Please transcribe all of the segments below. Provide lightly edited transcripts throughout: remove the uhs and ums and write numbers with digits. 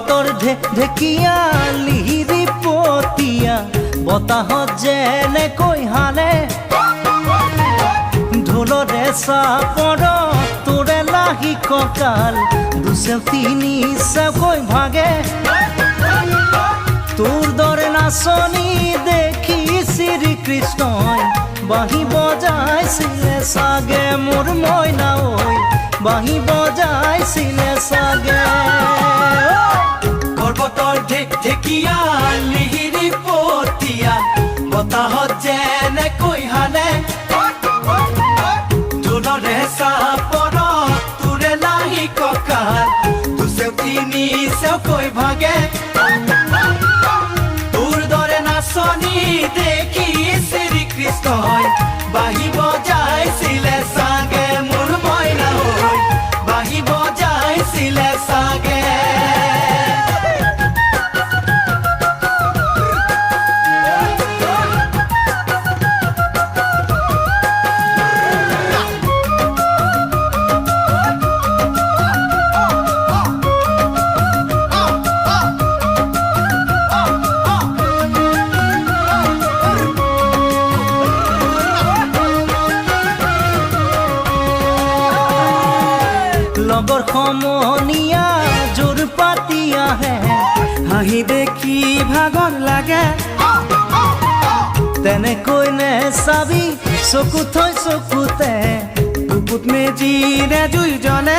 পৰ্বতৰ ঢেকীয়া লিহিৰি পতীয়া বতাহত যেনেকৈ হালে ঢোলৰে চাপৰ তোৰে লাহি কঁকাল দুচেও তিনি চেওকৈ ভাগে তোৰ দৰে নাচনি দেখি শ্ৰীকৃষ্ণই বাঁহী বজাইছিলে চাগে মোৰ মইনা ঐ বাঁহী বজাইছিলে চাগে পৰ্বতৰ ঢেকীয়া লিহিৰি পতীয়া বতাহত যেনেকৈ হালে ঢোলৰে চাপৰ তোৰে লাহি কঁকাল দুচেও তিনি চেওকৈ ভাগে তোৰ দৰে নাচনি দেখি শ্ৰীকৃষ্ণই বাঁহী বজাইছিলে চাগে মোৰ মইনা ঐ বাঁহী বজাইছিলে চাগে লগৰ সমনীয়া জোৰ পাতি আহে হাঁহি দেখি ভাগৰ লাগে তেনেকৈ নে চাবি চকু থৈ চকুতে বুকুত মেজিৰে জুই জ্বলে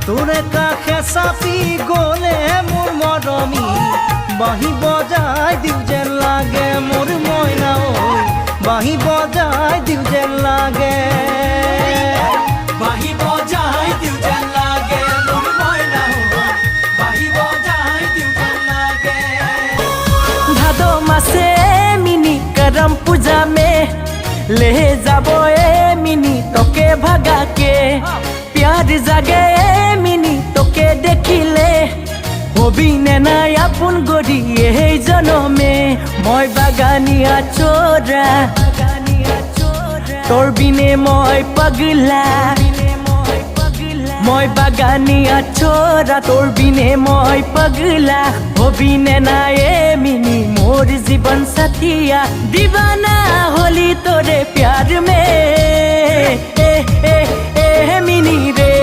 তোৰে কাষে চাপি গ'লে মোৰ মৰমী বাঁহী বজাই দিওঁ যেন লাগে মোৰ মইনা ঐ বাঁহী বজাই দিওঁ যেন লাগে বাঁহী বজাই দিওঁ যেন লাগে মোৰ মইনা বাঁহী বজাই দিওঁ যেন লাগে भादो मासे मिनी करम पूजा में ले जाबो ए मिनी तोके भगा के प्यार जागे ए मिनी तोके देखिले हबी ने নাই আপন গৰি এই জনমে মই বাগানিয়া চোৰা তোৰ বিনে মই পাগলা মই বাগানিয়া চোৰা তোৰ বিনে মই পাগলা হবি নে নাই এ মিনি মোর জীবন সাথিয়া दीवाना होली तोरे प्यार में ए ए ए मिनी रे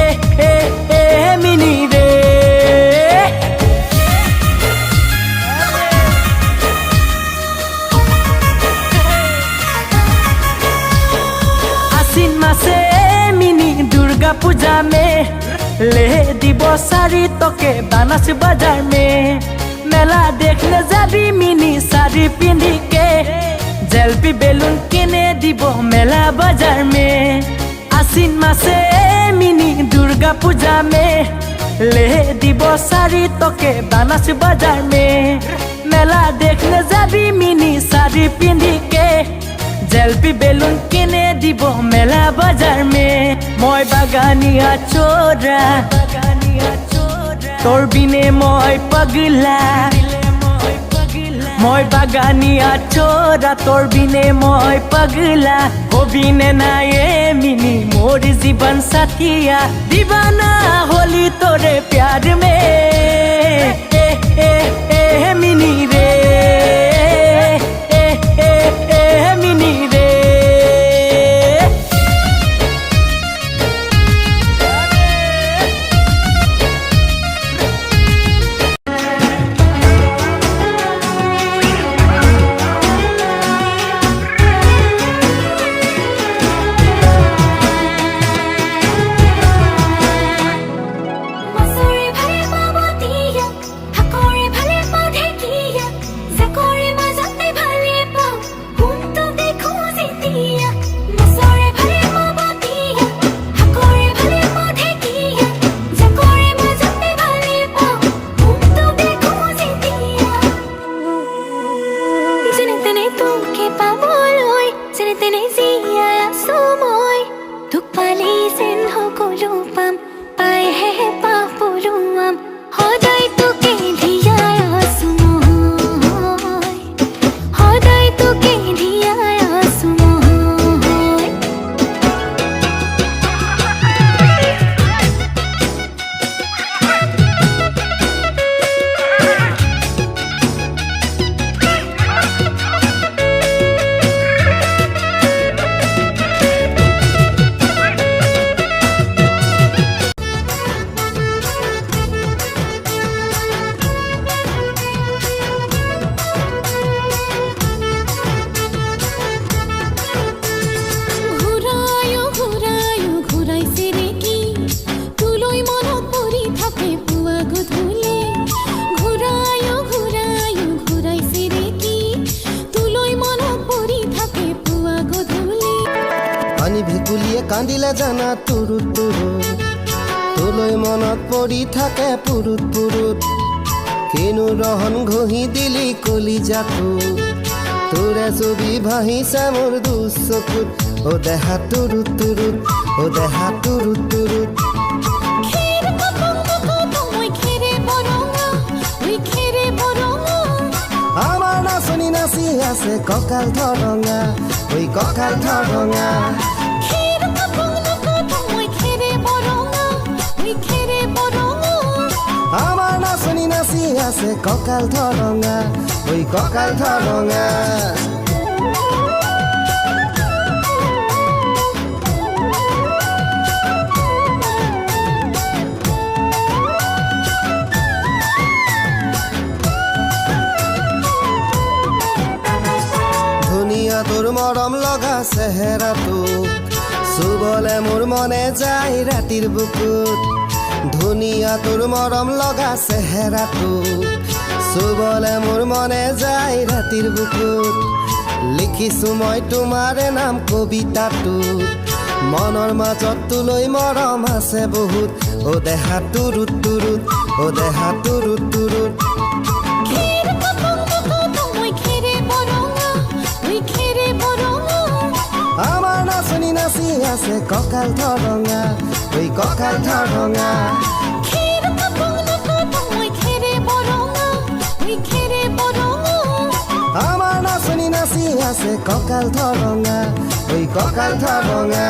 ए ए ए मिनी रे आसिन मासे मिनी दुर्गा पूजा में ले दिबो सारी तोके बानास बाजार में मेला देखने जाबी मिनी साड़ी पिंधी के जलपी बेलून किने दिबो मेला बाजार में आसिन मासे मिनी दुर्गा पूजा में ले दिबो सारी तोके बानास बाजार में मेला देखने जाबी मिनी साड़ी पिंधी के जलपी बेलून किने दिबो मेला बाजार में মই বাগানিয়া চোরা তোর বিনে মই পাগলা মই বাগানিয়া চোরা তোর বিনে মই পাগলা হবি নে নাই এ মিনি মোর জীবন সাথিয়া दीवाना होली तोरे प्यार में ए ए ए मिनी रे ए ए ए मिनी रे मसूरी भरे बाबतिया কান্দিলে জানা তুৰুত তুৰুত তোলৈ মনত পৰি থাকে পুৰুত পুৰুত কিনো ৰহন ঘঁহি দিলি কলিজাটো তোৰে ছবি ভাহিছে মোৰ দুচকুত অ দেহা তুৰুত তুৰুত অ দেহা তুৰুত তুৰুত আমাৰ নাচনি নাচি আছে কঁকাল ধৰঙা ঐ কঁকাল ধৰঙা আমাৰ নাচনি নাচি আছে কঁকাল ধৰঙা ঐ কঁকাল ধৰঙা ধুনীয়া তোৰ মৰম লগা চেহেৰাটো চুবলে মোৰ মনে যায় ৰাতিৰ বুকুত ধুনীয়া তোৰ মৰম লগা চেহেৰাটো চুবলে মোৰ মনে যায় ৰাতিৰ বুকুত লিখিছো মই তোমাৰে নাম কবিতাটো মনৰ মাজত তোলৈ মৰম আছে বহুত অ দেহা তুৰুত তুৰুত অ দেহা তুৰুত তুৰুত আমাৰ নাচনি নাচি আছে কঁকাল ধৰঙা ঐ কঁকাল ধৰঙা আমাৰ নাচনি নাচি আছে কঁকাল ধৰঙা ঐ কঁকাল ধৰঙা